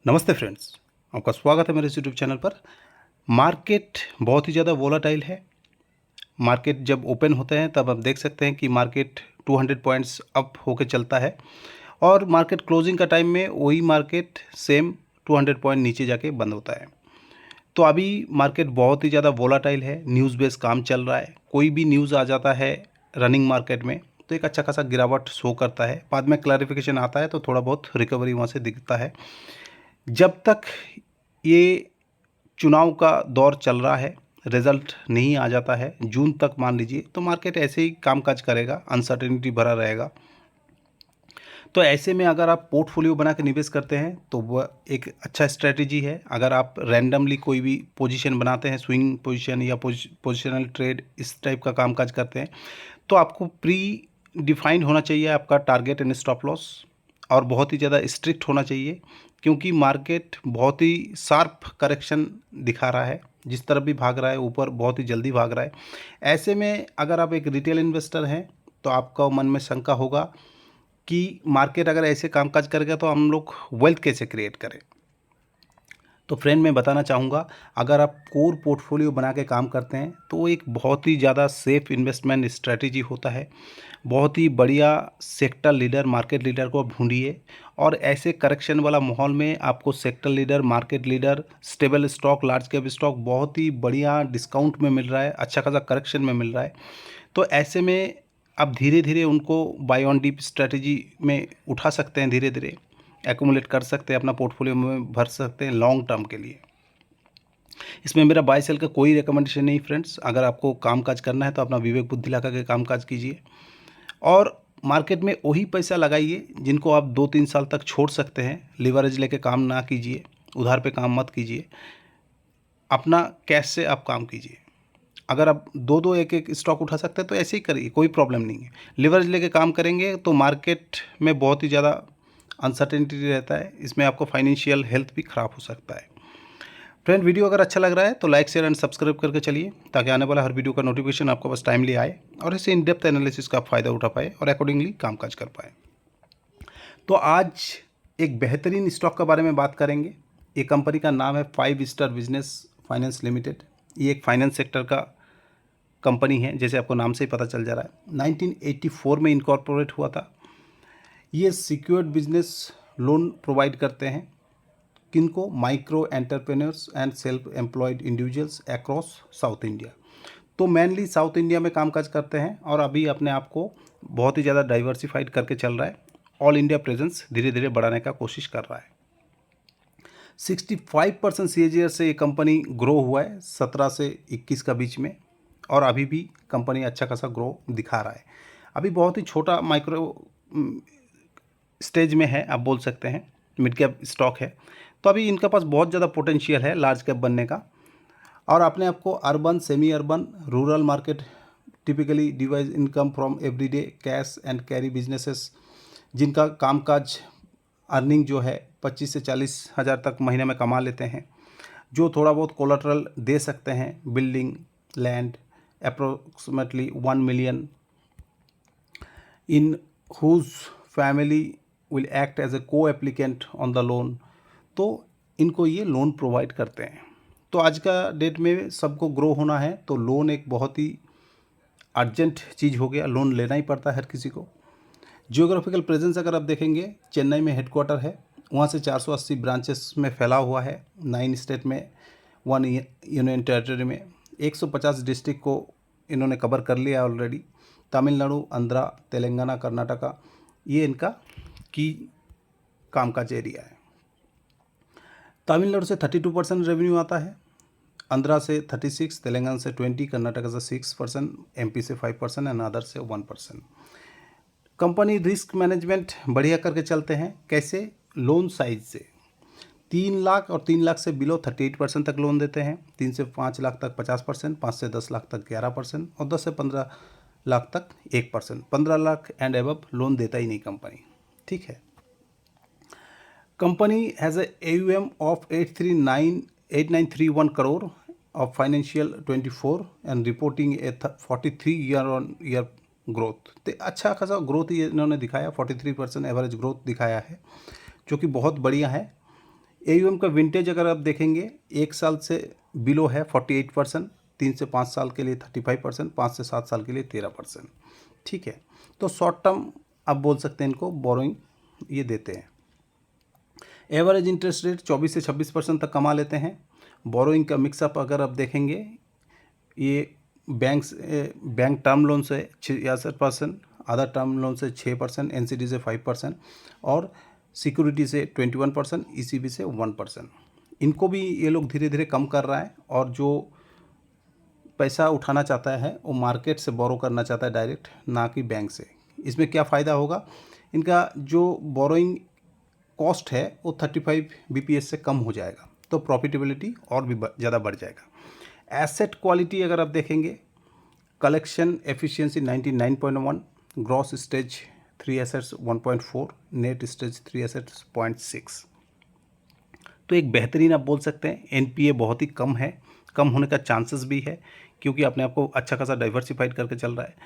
नमस्ते फ्रेंड्स, आपका स्वागत है मेरे इस यूट्यूब चैनल पर। मार्केट बहुत ही ज़्यादा वोलाटाइल है। मार्केट जब ओपन होते हैं तब आप देख सकते हैं कि मार्केट 200 पॉइंट्स अप होकर चलता है और मार्केट क्लोजिंग का टाइम में वही मार्केट सेम 200 पॉइंट नीचे जाके बंद होता है। तो अभी मार्केट बहुत ही ज़्यादा वोलाटाइल है, न्यूज़ बेस काम चल रहा है। कोई भी न्यूज़ आ जाता है रनिंग मार्केट में तो एक अच्छा खासा गिरावट शो करता है, बाद में क्लैरिफिकेशन आता है तो थोड़ा बहुत रिकवरी वहाँ से दिखता है। जब तक ये चुनाव का दौर चल रहा है, रिज़ल्ट नहीं आ जाता है जून तक मान लीजिए, तो मार्केट ऐसे ही कामकाज करेगा, अनसर्टेनिटी भरा रहेगा। तो ऐसे में अगर आप पोर्टफोलियो बना के निवेश करते हैं तो वह एक अच्छा स्ट्रैटेजी है। अगर आप रैंडमली कोई भी पोजीशन बनाते हैं, स्विंग पोजीशन या पोजिशनल ट्रेड इस टाइप का कामकाज करते हैं, तो आपको प्री डिफाइंड होना चाहिए आपका टारगेट एंड स्टॉप लॉस, और बहुत ही ज़्यादा स्ट्रिक्ट होना चाहिए क्योंकि मार्केट बहुत ही शार्प करेक्शन दिखा रहा है। जिस तरफ भी भाग रहा है ऊपर बहुत ही जल्दी भाग रहा है। ऐसे में अगर आप एक रिटेल इन्वेस्टर हैं तो आपका मन में शंका होगा कि मार्केट अगर ऐसे कामकाज करेगा तो हम लोग वेल्थ कैसे क्रिएट करें। तो फ्रेंड मैं बताना चाहूँगा, अगर आप कोर पोर्टफोलियो बना के काम करते हैं तो वो एक बहुत ही ज़्यादा सेफ इन्वेस्टमेंट स्ट्रेटजी होता है। बहुत ही बढ़िया सेक्टर लीडर, मार्केट लीडर को आप ढूंढिए और ऐसे करेक्शन वाला माहौल में आपको sector leader, market leader, stable stock, large cap stock बहुत ही बढ़िया डिस्काउंट में मिल रहा है, अच्छा खासा करेक्शन में मिल रहा है। तो ऐसे में आप धीरे धीरे उनको बाय ऑन डिप स्ट्रेटजी में उठा सकते हैं, धीरे धीरे एक्यूमुलेट कर सकते हैं, अपना पोर्टफोलियो में भर सकते हैं लॉन्ग टर्म के लिए। इसमें मेरा बाय सेल का कोई रिकमेंडेशन नहीं फ्रेंड्स। अगर आपको कामकाज करना है तो अपना विवेक बुद्धि लगा के कामकाज कीजिए और मार्केट में वही पैसा लगाइए जिनको आप 2-3 साल तक छोड़ सकते हैं। लिवरेज लेके काम ना कीजिए, उधार पे काम मत कीजिए, अपना कैश से आप काम कीजिए। अगर आप दो दो एक एक स्टॉक उठा सकते हैं तो ऐसे ही करिए, कोई प्रॉब्लम नहीं है। लिवरेज लेके काम करेंगे तो मार्केट में बहुत ही ज़्यादा अनसर्टेनिटी रहता है, इसमें आपको फाइनेंशियल हेल्थ भी ख़राब हो सकता है। फ्रेंड वीडियो अगर अच्छा लग रहा है तो लाइक शेयर एंड सब्सक्राइब करके चलिए ताकि आने वाला हर वीडियो का नोटिफिकेशन आपको बस टाइमली आए और इससे इन डेप्थ एनालिसिस का आप फ़ायदा उठा पाए और अकॉर्डिंगली कामकाज कर पाए। तो आज एक बेहतरीन स्टॉक के बारे में बात करेंगे। ये कंपनी का नाम है 5 स्टार बिजनेस फाइनेंस लिमिटेड। ये एक फाइनेंस सेक्टर का कंपनी है, जैसे आपको नाम से ही पता चल जा रहा है। 1984 में इनकॉर्पोरेट हुआ था। ये सिक्योर्ड बिजनेस लोन प्रोवाइड करते हैं किनको, micro entrepreneurs and self employed individuals across south India. तो मेनली साउथ इंडिया में कामकाज करते हैं और अभी अपने आप को बहुत ही ज़्यादा डाइवर्सिफाइड करके चल रहा है। ऑल इंडिया प्रेजेंस धीरे धीरे बढ़ाने का कोशिश कर रहा है। 65% CAGR से ये कंपनी ग्रो हुआ है 17 से 21 का बीच में, और अभी भी कंपनी अच्छा खासा ग्रो दिखा रहा है। अभी बहुत ही छोटा माइक्रो स्टेज में है, आप बोल सकते हैं मिड कैप स्टॉक है। तो अभी इनके पास बहुत ज़्यादा पोटेंशियल है लार्ज कैप बनने का। और अपने आप को urban, semi urban, rural market typically divides income from everyday cash and carry businesses, जिनका कामकाज अर्निंग जो है 25 से 40 हज़ार तक महीने में कमा लेते हैं, जो थोड़ा बहुत कोलाट्रल दे सकते हैं, building, land, approximately 1 million, in whose family will act as a co applicant on the loan. तो इनको ये लोन प्रोवाइड करते हैं। तो आज का डेट में सबको ग्रो होना है तो लोन एक बहुत ही अर्जेंट चीज़ हो गया, लोन लेना ही पड़ता है हर किसी को। जियोग्राफिकल प्रेजेंस अगर आप देखेंगे, चेन्नई में हेडक्वार्टर है, वहाँ से 480 ब्रांचेस में फैला हुआ है, 9 स्टेट में, 1 यूनियन टेरिटरी में, 150 डिस्ट्रिक्ट को इन्होंने कवर कर लिया ऑलरेडी। तमिलनाडु, आंध्रा, तेलंगाना, कर्नाटका, ये इनका की कामकाज एरिया है। तमिलनाडु से 32% रेवेन्यू आता है, आंध्रा से 36, तेलंगाना से 20, कर्नाटका से 6%, एमपी से 5% एंड अदर से 1%। कंपनी रिस्क मैनेजमेंट बढ़िया करके चलते हैं। कैसे? लोन साइज से 3 लाख और 3 लाख से बिलो 38% तक लोन देते हैं, 3 से 5 लाख तक 50%, 5 से 10 लाख तक 11% और 10 से 15 लाख तक 1%। 15 लाख एंड एबव लोन देता ही नहीं कंपनी, ठीक है। Company has a AUM of 8931 crore of financial 24 and reporting a 43 year-on-year growth. तो अच्छा खासा ग्रोथ ही इन्होंने दिखाया, 43% एवरेज ग्रोथ दिखाया है, जो कि बहुत बढ़िया है। AUM का विंटेज अगर आप देखेंगे 1 साल से बिलो है 48%, 3 से 5 साल के लिए 35%, 5 से 7 साल के लिए 13%। ठीक है, तो शॉर्ट टर्म आप बोल सकते हैं इनको बोरोइंग ये देते हैं। एवरेज इंटरेस्ट रेट 24 से 26% तक कमा लेते हैं। बोरोइंग का मिक्सअप अगर आप देखेंगे ये बैंक टर्म लोन से 66%, अदर टर्म लोन से 6%, NCD से 5% और सिक्योरिटी से 21%, ECB से 1%। इनको भी ये लोग धीरे धीरे कम कर रहा है और जो पैसा उठाना चाहता है वो मार्केट से बोरो करना चाहता है डायरेक्ट, ना कि बैंक से। इसमें क्या फ़ायदा होगा, इनका जो बोरोइंग कॉस्ट है वो 35 BPS से कम हो जाएगा, तो प्रॉफिटेबिलिटी और भी ज़्यादा बढ़ जाएगा। एसेट क्वालिटी अगर आप देखेंगे, collection efficiency 99.1, gross stage 3 assets 1.4, net stage 3 assets 0.6। तो एक बेहतरीन आप बोल सकते हैं। NPA बहुत ही कम है, कम होने का चांसेस भी है क्योंकि अपने आप को अच्छा खासा डाइवर्सिफाइड करके चल रहा है।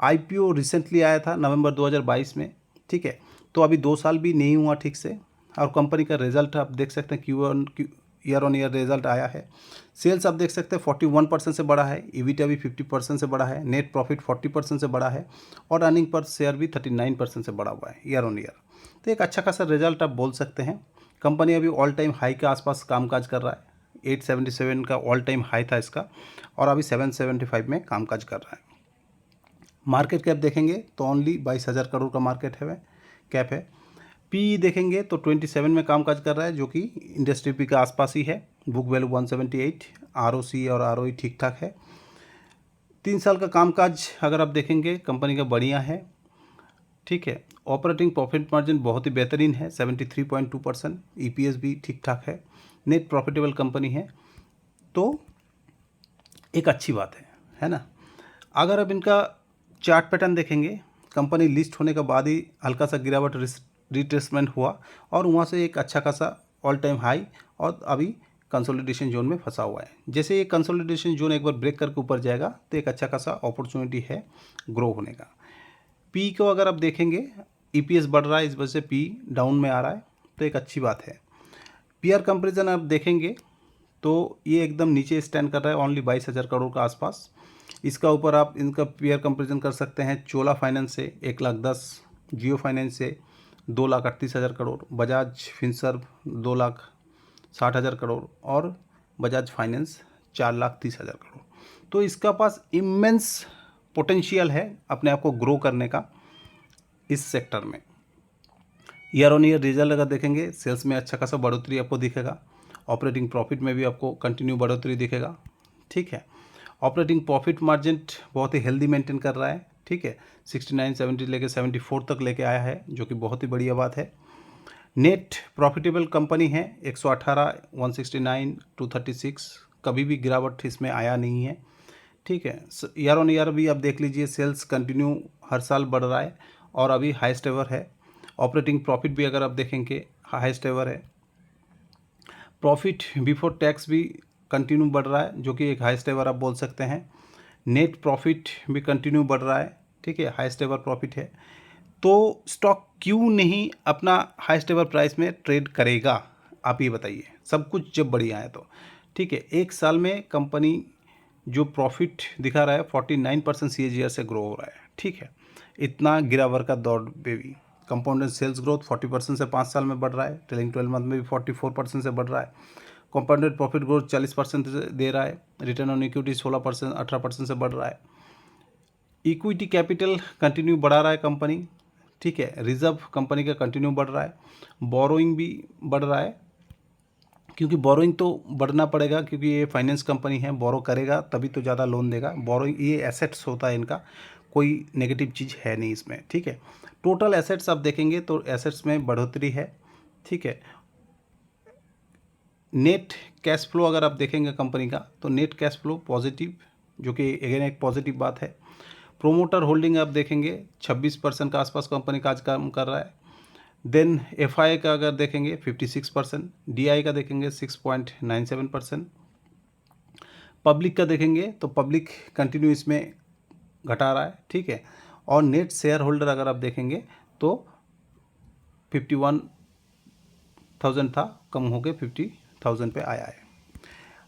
IPO रिसेंटली आया था नवंबर 2022 में, ठीक है, तो अभी 2 साल भी नहीं हुआ ठीक से। और कंपनी का रिजल्ट आप देख सकते हैं, ईयर ऑन ईयर रिजल्ट आया है। सेल्स आप देख सकते हैं 41% से बढ़ा है, EBITDA भी 50% से बढ़ा है, नेट प्रॉफिट 40% से बढ़ा है और अर्निंग पर शेयर भी 39% से बढ़ा हुआ है ईयर ऑन ईयर। तो एक अच्छा खासा रिजल्ट आप बोल सकते हैं। कंपनी अभी ऑल टाइम हाई के आसपास कामकाज कर रहा है। 877 का ऑल टाइम हाई था इसका और अभी 775 में कामकाज कर रहा है। मार्केट कैप देखेंगे तो ओनली 22,000 करोड़ का मार्केट कैप है। PE देखेंगे तो 27 में कामकाज कर रहा है, जो कि इंडस्ट्री पी के आसपास ही है। बुक वैल्यू 178, ROC और ROE ठीक ठाक है। 3 साल का कामकाज अगर आप देखेंगे कंपनी का बढ़िया है, ठीक है। ऑपरेटिंग प्रॉफिट मार्जिन बहुत ही बेहतरीन है 73.2%, EPS भी ठीक ठाक है, नेट प्रॉफिटेबल कंपनी है, तो एक अच्छी बात है ना। अगर अब इनका चार्ट पैटर्न देखेंगे, कंपनी लिस्ट होने के बाद ही हल्का सा गिरावट रिट्रेसमेंट हुआ और वहाँ से एक अच्छा खासा ऑल टाइम हाई और अभी कंसोलिडेशन जोन में फंसा हुआ है। जैसे ये कंसोलिडेशन जोन एक बार ब्रेक करके ऊपर जाएगा तो एक अच्छा खासा अपॉर्चुनिटी है ग्रो होने का। पी को अगर आप देखेंगे, EPS बढ़ रहा है, इस वजह से पी डाउन में आ रहा है, तो एक अच्छी बात है। PR कंपेरिजन आप देखेंगे तो ये एकदम नीचे स्टैंड कर रहा है, ओनली 22,000 करोड़ का आसपास। इसका ऊपर आप इनका PR कंपेरिजन कर सकते हैं चोला फाइनेंस से 1,10,000, जियो फाइनेंस से 2,38,000 करोड़, बजाज फिनसर्व 2,60,000 करोड़ और बजाज फाइनेंस 4,30,000 करोड़। तो इसका पास इमेंस पोटेंशियल है अपने आप को ग्रो करने का इस सेक्टर में। ईयर ऑन ईयर रिजल्ट अगर देखेंगे, सेल्स में अच्छा खासा बढ़ोतरी आपको दिखेगा, ऑपरेटिंग प्रॉफिट में भी आपको कंटिन्यू बढ़ोतरी दिखेगा, ठीक है। ऑपरेटिंग प्रॉफिट मार्जिन बहुत ही हेल्दी मेंटेन कर रहा है, ठीक है, 69, 70 लेके 74 तक लेके आया है, जो कि बहुत ही बढ़िया बात है। नेट प्रॉफिटेबल कंपनी है, 118, 169, 236, कभी भी गिरावट इसमें आया नहीं है, ठीक है। ईयर ऑन ईयर भी आप देख लीजिए, सेल्स कंटिन्यू हर साल बढ़ रहा है और अभी हाईएस्ट एवर है। ऑपरेटिंग प्रॉफिट भी अगर आप देखेंगे हाईएस्ट एवर है। प्रॉफिट बिफोर टैक्स भी कंटिन्यू बढ़ रहा है, जो कि एक हाईएस्ट एवर आप बोल सकते हैं। नेट प्रॉफिट भी कंटिन्यू बढ़ रहा है, ठीक है, हाईएस्ट एवर प्रॉफिट है। तो स्टॉक क्यों नहीं अपना हाईएस्ट एवर प्राइस में ट्रेड करेगा, आप ये बताइए। सब कुछ जब बढ़िया है तो, ठीक है। एक साल में कंपनी जो प्रॉफिट दिखा रहा है 49% CAGR से ग्रो हो रहा है, ठीक है। इतना गिरावट का दौर पे भी कंपाउंडेड सेल्स ग्रोथ 40% से 5 साल में बढ़ रहा है, ट्रेलिंग 12 मंथ में भी 44% से बढ़ रहा है। कंपाउंडेड प्रॉफिट ग्रोथ 40% दे रहा है, रिटर्न ऑन इक्विटी 16%, 18% से बढ़ रहा है। इक्विटी कैपिटल कंटिन्यू बढ़ा रहा है कंपनी, ठीक है। रिजर्व कंपनी का कंटिन्यू बढ़ रहा है। बोरोइंग भी बढ़ रहा है, क्योंकि बोरोइंग तो बढ़ना पड़ेगा, क्योंकि ये फाइनेंस कंपनी है, बोरो करेगा तभी तो ज़्यादा लोन देगा। बोरोइंग ये एसेट्स होता है इनका, कोई नेगेटिव चीज़ है नहीं इसमें, ठीक है। टोटल एसेट्स आप देखेंगे तो एसेट्स में बढ़ोतरी है, ठीक है। नेट कैश फ्लो अगर आप देखेंगे कंपनी का तो नेट कैश फ्लो पॉजिटिव, जो कि अगेन एक पॉजिटिव बात है। प्रोमोटर होल्डिंग आप देखेंगे 26% के आसपास कंपनी का आज काम कर रहा है। देन FI का अगर देखेंगे 56%, DI का देखेंगे 6.97%। पब्लिक का देखेंगे तो पब्लिक कंटिन्यू इसमें घटा रहा है, ठीक है। और नेट शेयर होल्डर अगर आप देखेंगे तो 50,000 था, कम हो के 50,000 पे आया है।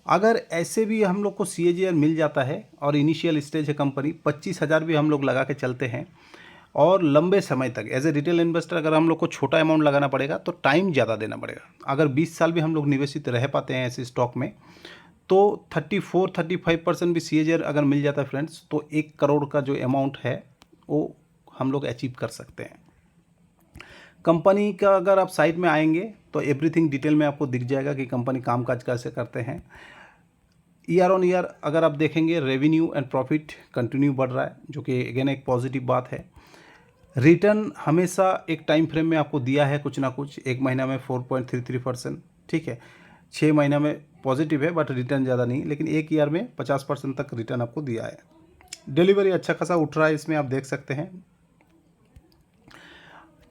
अगर ऐसे भी हम लोग को CAGR मिल जाता है और इनिशियल स्टेज है कंपनी, 25,000 भी हम लोग लगा के चलते हैं और लंबे समय तक एज ए रिटेल इन्वेस्टर अगर हम लोग को छोटा अमाउंट लगाना पड़ेगा तो टाइम ज़्यादा देना पड़ेगा। अगर 20 साल भी हम लोग निवेशित रह पाते हैं ऐसे स्टॉक में तो 34-35% भी CAGR अगर मिल जाता है फ्रेंड्स, तो 1 करोड़ का जो अमाउंट है वो हम लोग अचीव कर सकते हैं। कंपनी का अगर आप साइट में आएंगे तो एवरीथिंग डिटेल में आपको दिख जाएगा कि कंपनी कामकाज कैसे करते हैं। ईयर ऑन ईयर अगर आप देखेंगे रेवेन्यू एंड प्रॉफिट कंटिन्यू बढ़ रहा है, जो कि अगेन एक पॉजिटिव बात है। रिटर्न हमेशा एक टाइम फ्रेम में आपको दिया है कुछ ना कुछ, 1 महीना में 4.33%, ठीक है, 6 महीना में पॉजिटिव है बट रिटर्न ज़्यादा नहीं, लेकिन 1 ईयर में 50% तक रिटर्न आपको दिया है। डिलीवरी अच्छा खासा उठ रहा है, इसमें आप देख सकते हैं।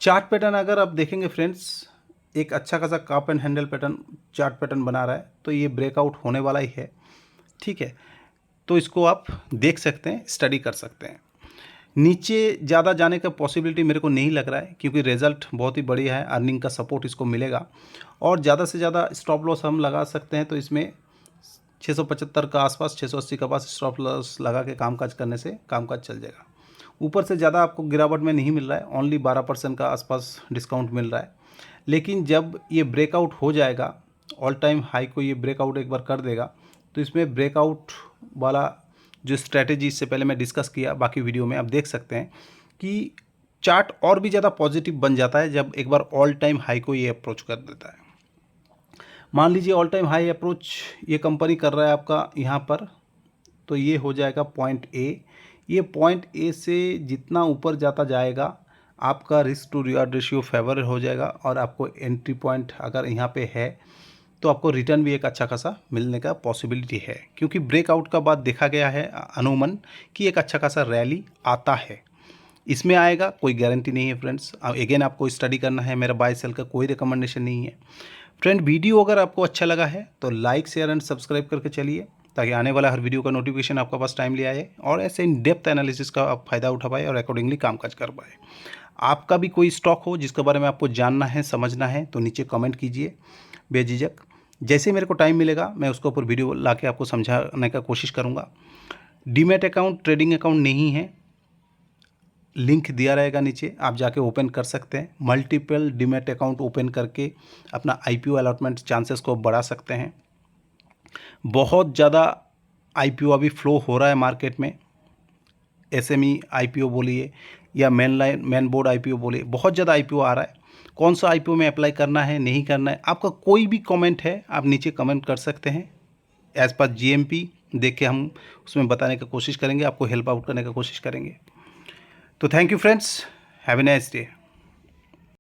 चार्ट पैटर्न अगर आप देखेंगे फ्रेंड्स, एक अच्छा खासा cup and handle pattern chart pattern बना रहा है, तो ये ब्रेकआउट होने वाला ही है, ठीक है। तो इसको आप देख सकते हैं, स्टडी कर सकते हैं। नीचे ज़्यादा जाने का पॉसिबिलिटी मेरे को नहीं लग रहा है, क्योंकि रिज़ल्ट बहुत ही बढ़िया है, अर्निंग का सपोर्ट इसको मिलेगा और ज़्यादा से ज़्यादा स्टॉप लॉस हम लगा सकते हैं। तो इसमें 675 का आसपास, 680 का पास स्टॉप लॉस लगा के कामकाज करने से कामकाज चल जाएगा। ऊपर से ज़्यादा आपको गिरावट में नहीं मिल रहा है, ओनली 12% का आसपास डिस्काउंट मिल रहा है। लेकिन जब ये ब्रेकआउट हो जाएगा, ऑल टाइम हाई को ये ब्रेकआउट एक बार कर देगा, तो इसमें ब्रेकआउट वाला जो स्ट्रैटेजी इससे पहले मैं डिस्कस किया बाकी वीडियो में, आप देख सकते हैं कि चार्ट और भी ज़्यादा पॉजिटिव बन जाता है जब एक बार ऑल टाइम हाई को ये अप्रोच कर देता है। मान लीजिए ऑल टाइम हाई अप्रोच ये कंपनी कर रहा है आपका यहाँ पर, तो ये हो जाएगा पॉइंट ए। ये पॉइंट ए से जितना ऊपर जाता जाएगा आपका risk to reward ratio favour हो जाएगा और आपको एंट्री पॉइंट अगर यहाँ पे है तो आपको रिटर्न भी एक अच्छा खासा मिलने का पॉसिबिलिटी है, क्योंकि ब्रेकआउट का बाद देखा गया है अनुमान कि एक अच्छा खासा रैली आता है। इसमें आएगा कोई गारंटी नहीं है फ्रेंड्स, अगेन आपको स्टडी करना है, मेरा बाय सेल का कोई रिकमेंडेशन नहीं है। फ्रेंड वीडियो अगर आपको अच्छा लगा है तो लाइक शेयर एंड सब्सक्राइब करके चलिए, ताकि आने वाला हर वीडियो का नोटिफिकेशन आपके पास टाइमली आए और ऐसे इन डेप्थ एनालिसिस का आप फ़ायदा उठा पाए और अकॉर्डिंगली कामकाज कर पाए। आपका भी कोई स्टॉक हो जिसके बारे में आपको जानना है, समझना है, तो नीचे कमेंट कीजिए बेझिझक। जैसे मेरे को टाइम मिलेगा मैं उसके ऊपर वीडियो ला के आपको समझाने का कोशिश करूँगा। डीमैट अकाउंट ट्रेडिंग अकाउंट नहीं है, लिंक दिया रहेगा नीचे, आप जाके ओपन कर सकते हैं। मल्टीपल डीमैट अकाउंट ओपन करके अपना IPO अलॉटमेंट चांसेस को बढ़ा सकते हैं। बहुत ज़्यादा IPO अभी फ्लो हो रहा है मार्केट में, SME IPO बोलिए या मेन बोर्ड IPO बोलिए, बहुत ज़्यादा IPO आ रहा है। कौन सा IPO में अप्लाई करना है, नहीं करना है, आपका कोई भी कमेंट है आप नीचे कमेंट कर सकते हैं। एज़ पर GMP देख के हम उसमें बताने की कोशिश करेंगे, आपको हेल्प आउट करने की कोशिश करेंगे। तो thank you friends, have a nice day.